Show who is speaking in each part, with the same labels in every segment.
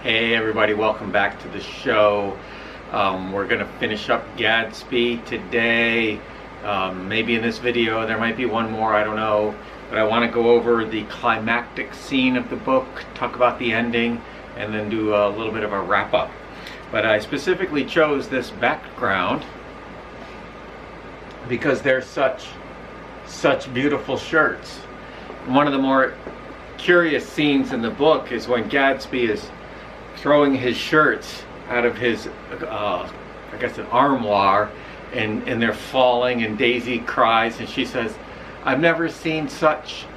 Speaker 1: Hey everybody, welcome back to the show. We're going to finish up Gatsby today. Maybe in this video there might be one more, I don't know. But I want to go over the climactic scene of the book, talk about the ending, and then do a little bit of a wrap-up. But I specifically chose this background because they're such beautiful shirts. One of the more curious scenes in the book is when Gatsby is throwing his shirts out of his, I guess an armoire, and they're falling, and Daisy cries, and she says, "I've never seen such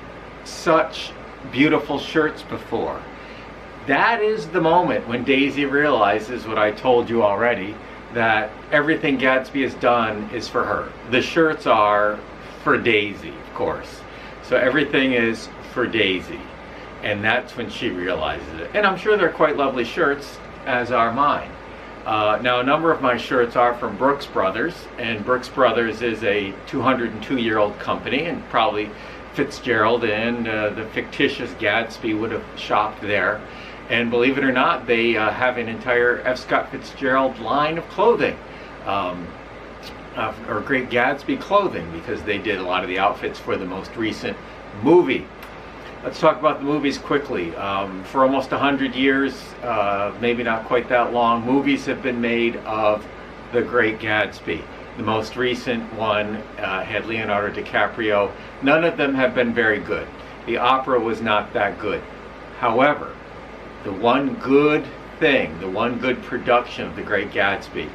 Speaker 1: beautiful shirts before." That is the moment when Daisy realizes what I told you already, that everything Gatsby has done is for her. The shirts are for Daisy, of course. So everything is for Daisy. And that's when she realizes it. And I'm sure they're quite lovely shirts, as are mine. Now, a number of my shirts are from Brooks Brothers, and Brooks Brothers is a 202-year-old company, and probably Fitzgerald and the fictitious Gatsby would have shopped there. And believe it or not, they have an entire F. Scott Fitzgerald line of clothing, or Great Gatsby clothing, because they did a lot of the outfits for the most recent movie. Let's talk about the movies quickly. For almost 100 years, maybe not quite that long, movies have been made of The Great Gatsby. The most recent one had Leonardo DiCaprio. None of them have been very good. The opera was not that good. However, the one good thing, the one good production of The Great Gatsby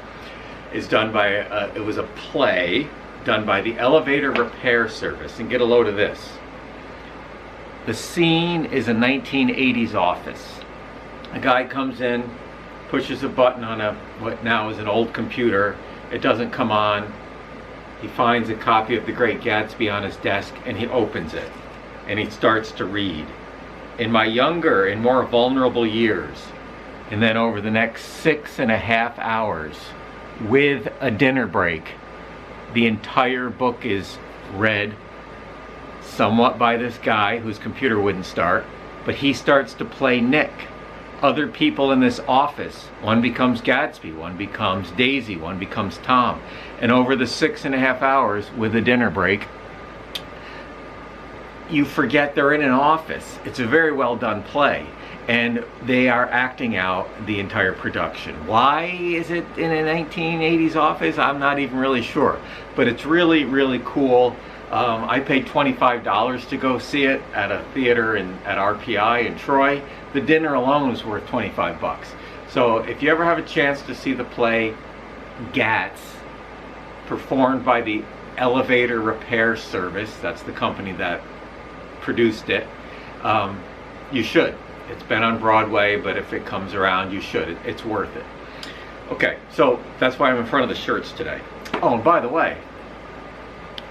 Speaker 1: is done by, it was a play done by the Elevator Repair Service. And get a load of this. The scene is a 1980s office. A guy comes in, pushes a button on what now is an old computer. It doesn't come on. He finds a copy of The Great Gatsby on his desk, and he opens it. And he starts to read. In my younger and more vulnerable years, and then over the next 6.5 hours, with a dinner break, the entire book is read, somewhat by this guy whose computer wouldn't start, but he starts to play Nick. Other people in this office, one becomes Gatsby, one becomes Daisy, one becomes Tom. And over the 6.5 hours with a dinner break, you forget they're in an office. It's a very well done play, and they are acting out the entire production. Why is it in a 1980s office? I'm not even really sure, but it's really, really cool. I paid $25 to go see it at a theater at RPI in Troy. The dinner alone was worth 25 bucks. So if you ever have a chance to see the play Gats, performed by the Elevator Repair Service, that's the company that produced it, you should. It's been on Broadway, but if it comes around, you should. It's worth it. Okay, so that's why I'm in front of the shirts today. Oh, and by the way,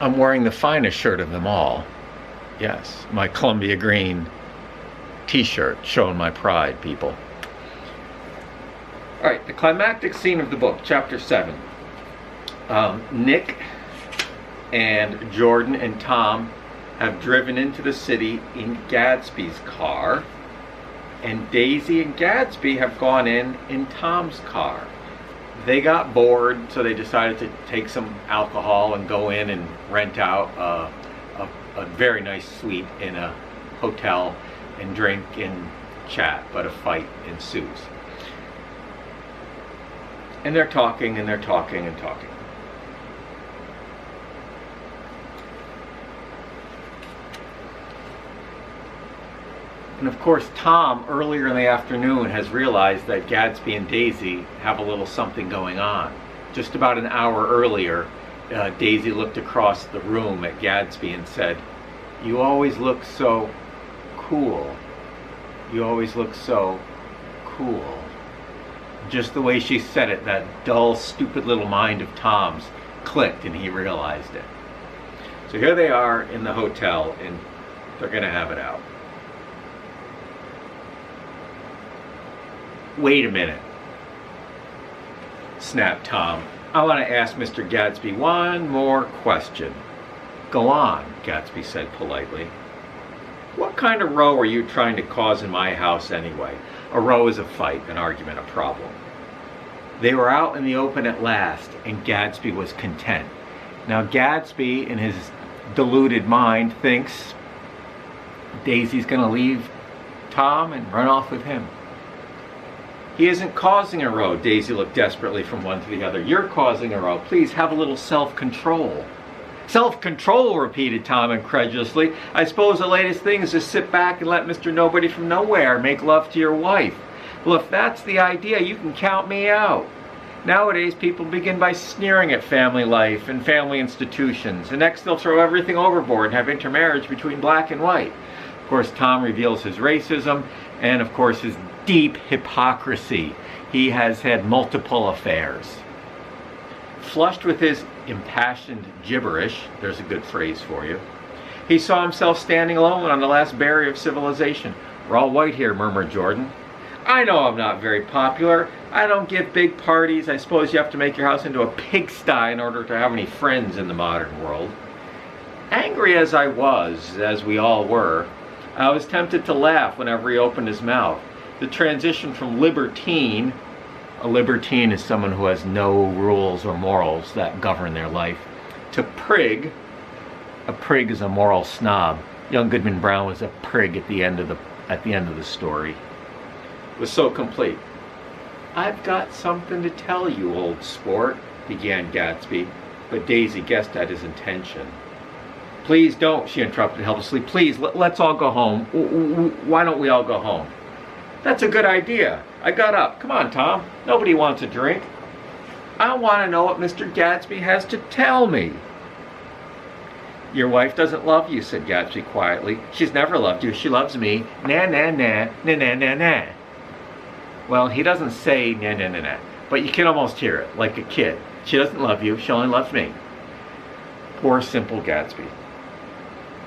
Speaker 1: I'm wearing the finest shirt of them all. Yes, my Columbia Green t-shirt, showing my pride, people. All right, the climactic scene of the book, chapter 7. Nick and Jordan and Tom have driven into the city in Gatsby's car, and Daisy and Gatsby have gone in Tom's car. They got bored, so they decided to take some alcohol and go in and rent out a very nice suite in a hotel and drink and chat, but a fight ensues. And they're talking and they're talking and talking. And of course, Tom, earlier in the afternoon, has realized that Gatsby and Daisy have a little something going on. Just about an hour earlier, Daisy looked across the room at Gatsby and said, "You always look so cool. You always look so cool." Just the way she said it, that dull, stupid little mind of Tom's clicked, and he realized it. So here they are in the hotel, and they're going to have it out. "Wait a minute," snapped Tom. "I want to ask Mr. Gatsby one more question." "Go on," Gatsby said politely. "What kind of row are you trying to cause in my house anyway? A row is a fight, an argument, a problem. They were out in the open at last, and Gatsby was content. Now Gatsby, in his deluded mind, thinks Daisy's going to leave Tom and run off with him. He isn't causing a row. Daisy looked desperately from one to the other. You're causing a row. Please have a little self-control. Self-control, repeated Tom incredulously. I suppose the latest thing is to sit back and let Mr. Nobody from Nowhere make love to your wife. Well, if that's the idea, you can count me out. Nowadays, people begin by sneering at family life and family institutions, and next they'll throw everything overboard and have intermarriage between black and white. Of course, Tom reveals his racism and, of course, his deep hypocrisy. He has had multiple affairs. Flushed with his impassioned gibberish, there's a good phrase for you, he saw himself standing alone on the last barrier of civilization. We're all white here, murmured Jordan. I know I'm not very popular. I don't give big parties. I suppose you have to make your house into a pigsty in order to have any friends in the modern world. Angry as I was, as we all were, I was tempted to laugh whenever he opened his mouth. The transition from libertine, a libertine is someone who has no rules or morals that govern their life, to prig. A prig is a moral snob. Young Goodman Brown was a prig at the end of the story. It was so complete. I've got something to tell you, old sport, began Gatsby, but Daisy guessed at his intention. Please don't, she interrupted helplessly. Please, let's all go home. Why don't we all go home? That's a good idea. I got up. Come on, Tom. Nobody wants a drink. I want to know what Mr. Gatsby has to tell me. Your wife doesn't love you, said Gatsby quietly. She's never loved you. She loves me. Na, na, na, na, na, na, na. Well, he doesn't say na, na, na, na, but you can almost hear it, like a kid. She doesn't love you. She only loves me. Poor simple Gatsby.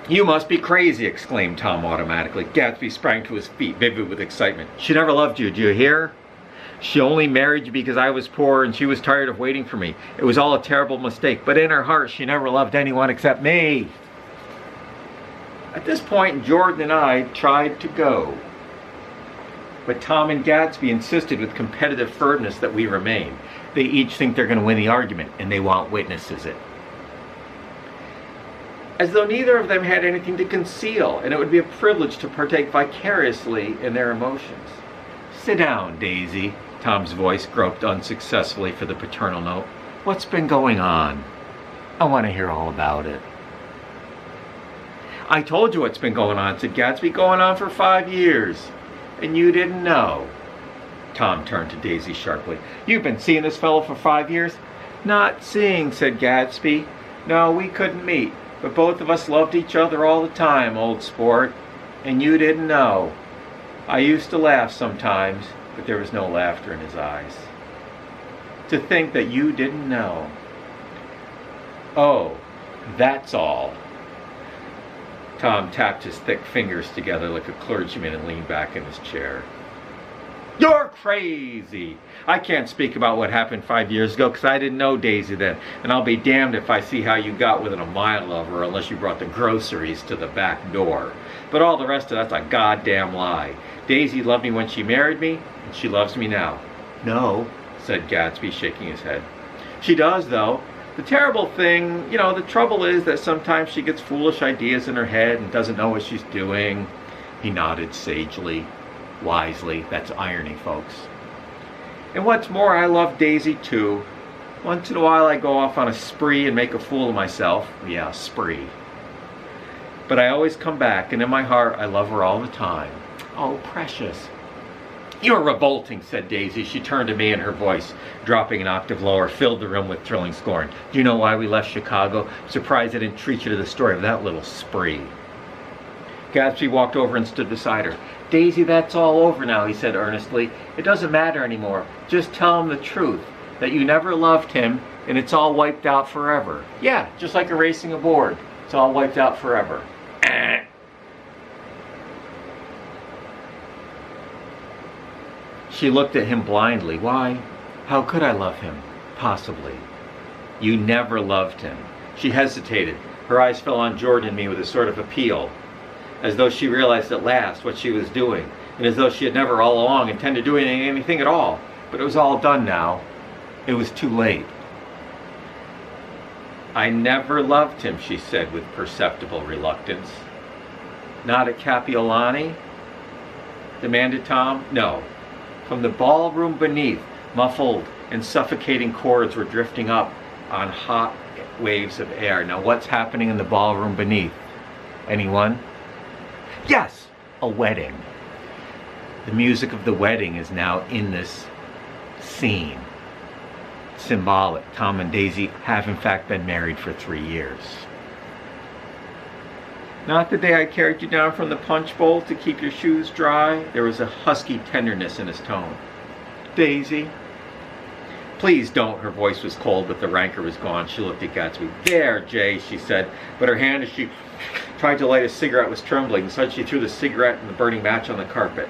Speaker 1: You must be crazy, exclaimed Tom automatically. Gatsby sprang to his feet, vivid with excitement. She never loved you, do you hear? She only married you because I was poor and she was tired of waiting for me. It was all a terrible mistake, but in her heart she never loved anyone except me. At this point, Jordan and I tried to go. But Tom and Gatsby insisted with competitive firmness that we remain. They each think they're going to win the argument, and they want witnesses it. As though neither of them had anything to conceal, and it would be a privilege to partake vicariously in their emotions. Sit down, Daisy. Tom's voice groped unsuccessfully for the paternal note. What's been going on? I want to hear all about it. I told you what's been going on, said Gatsby. Going on for 5 years. And you didn't know. Tom turned to Daisy sharply. You've been seeing this fellow for 5 years? Not seeing, said Gatsby. No, we couldn't meet. But both of us loved each other all the time, old sport. And you didn't know. I used to laugh sometimes, but there was no laughter in his eyes. To think that you didn't know. Oh, that's all. Tom tapped his thick fingers together like a clergyman and leaned back in his chair. You're crazy! I can't speak about what happened 5 years ago because I didn't know Daisy then, and I'll be damned if I see how you got within a mile of her unless you brought the groceries to the back door. But all the rest of that's a goddamn lie. Daisy loved me when she married me, and she loves me now. No, said Gatsby, shaking his head. She does, though. The terrible thing, the trouble is that sometimes she gets foolish ideas in her head and doesn't know what she's doing. He nodded sagely, wisely. That's irony, folks. And what's more, I love Daisy, too. Once in a while I go off on a spree and make a fool of myself. Yeah, spree. But I always come back, and in my heart I love her all the time. Oh, precious. You're revolting, said Daisy. She turned to me, and her voice, dropping an octave lower, filled the room with thrilling scorn. Do you know why we left Chicago? I'm surprised I didn't treat you to the story of that little spree. Gatsby walked over and stood beside her. Daisy, that's all over now, he said earnestly. It doesn't matter anymore. Just tell him the truth, that you never loved him, and it's all wiped out forever. Yeah, just like erasing a board. It's all wiped out forever. She looked at him blindly. Why? How could I love him? Possibly. You never loved him. She hesitated. Her eyes fell on Jordan and me with a sort of appeal. as though she realized at last what she was doing, and as though she had never all along intended to do anything at all. But it was all done now. It was too late. I never loved him, she said with perceptible reluctance. Not at Capiolani? Demanded Tom. No. From the ballroom beneath, muffled and suffocating chords were drifting up on hot waves of air. Now what's happening in the ballroom beneath? Anyone? Yes! A wedding. The music of the wedding is now in this scene. Symbolic. Tom and Daisy have in fact been married for 3 years. Not the day I carried you down from the punch bowl to keep your shoes dry. There was a husky tenderness in his tone. Daisy. Please don't. Her voice was cold, but the rancor was gone. She looked at Gatsby. There, Jay, she said, but her hand as she tried to light a cigarette was trembling. Suddenly she threw the cigarette and the burning match on the carpet.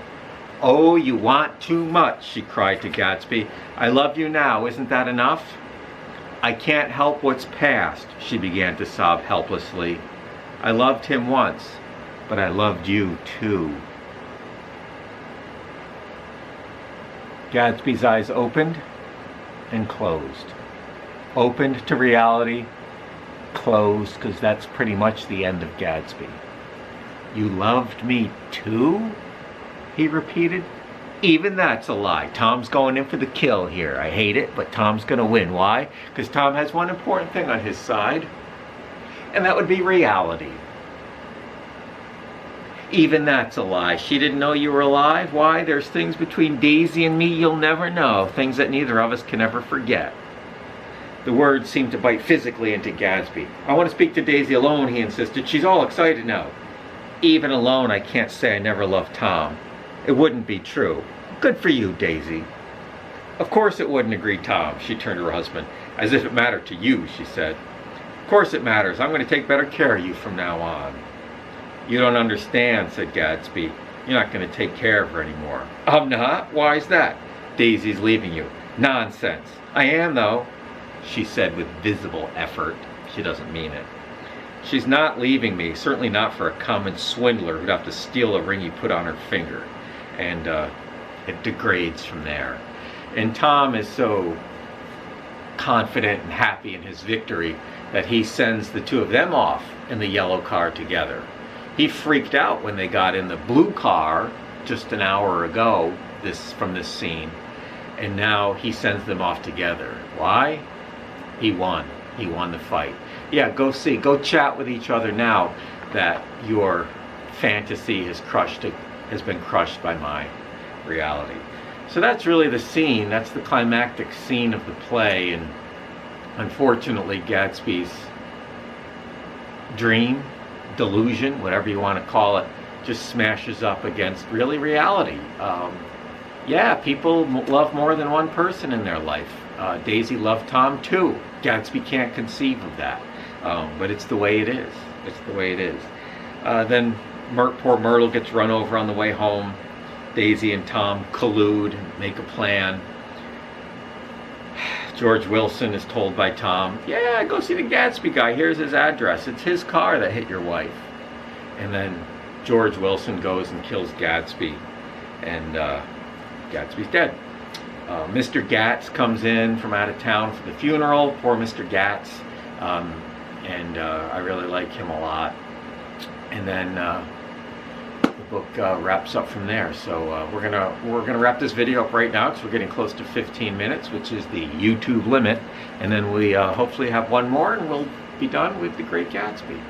Speaker 1: Oh, you want too much, she cried to Gatsby. I love you now, isn't that enough? I can't help what's past, she began to sob helplessly. I loved him once, but I loved you too. Gatsby's eyes opened and closed. Opened to reality, closed, because that's pretty much the end of Gatsby. You loved me too? He repeated. Even that's a lie. Tom's going in for the kill here. I hate it, but Tom's going to win. Why? Because Tom has one important thing on his side, and that would be reality. Even that's a lie. She didn't know you were alive. Why? There's things between Daisy and me you'll never know. Things that neither of us can ever forget. The words seemed to bite physically into Gatsby. I want to speak to Daisy alone, he insisted. She's all excited now. Even alone, I can't say I never loved Tom. It wouldn't be true. Good for you, Daisy. Of course it wouldn't, agreed Tom. She turned to her husband. As if it mattered to you, she said. Of course it matters. I'm going to take better care of you from now on. You don't understand, said Gatsby. You're not going to take care of her anymore. I'm not? Why is that? Daisy's leaving you. Nonsense. I am, though, she said with visible effort. She doesn't mean it. She's not leaving me, certainly not for a common swindler who'd have to steal a ring you put on her finger. And it degrades from there. And Tom is so confident and happy in his victory that he sends the two of them off in the yellow car together. He freaked out when they got in the blue car just an hour ago from this scene, and now he sends them off together. Why? He won. He won the fight. Yeah, go chat with each other now that your fantasy has been crushed by my reality. So that's really the scene. That's the climactic scene of the play, and unfortunately Gatsby's dream, delusion, whatever you want to call it, just smashes up against really reality. Yeah, people love more than one person in their life. Daisy loved Tom too. Gatsby can't conceive of that, but it's the way it is. It's the way it is. Then poor Myrtle gets run over on the way home. Daisy and Tom collude, make a plan. George Wilson is told by Tom, yeah, go see the Gatsby guy. Here's his address. It's his car that hit your wife. And then George Wilson goes and kills Gatsby. And Gatsby's dead. Mr. Gatz comes in from out of town for the funeral. Poor Mr. Gatz. And I really like him a lot. And then the book wraps up from there. So we're gonna wrap this video up right now because we're getting close to 15 minutes, which is the YouTube limit. And then we hopefully have one more, and we'll be done with The Great Gatsby.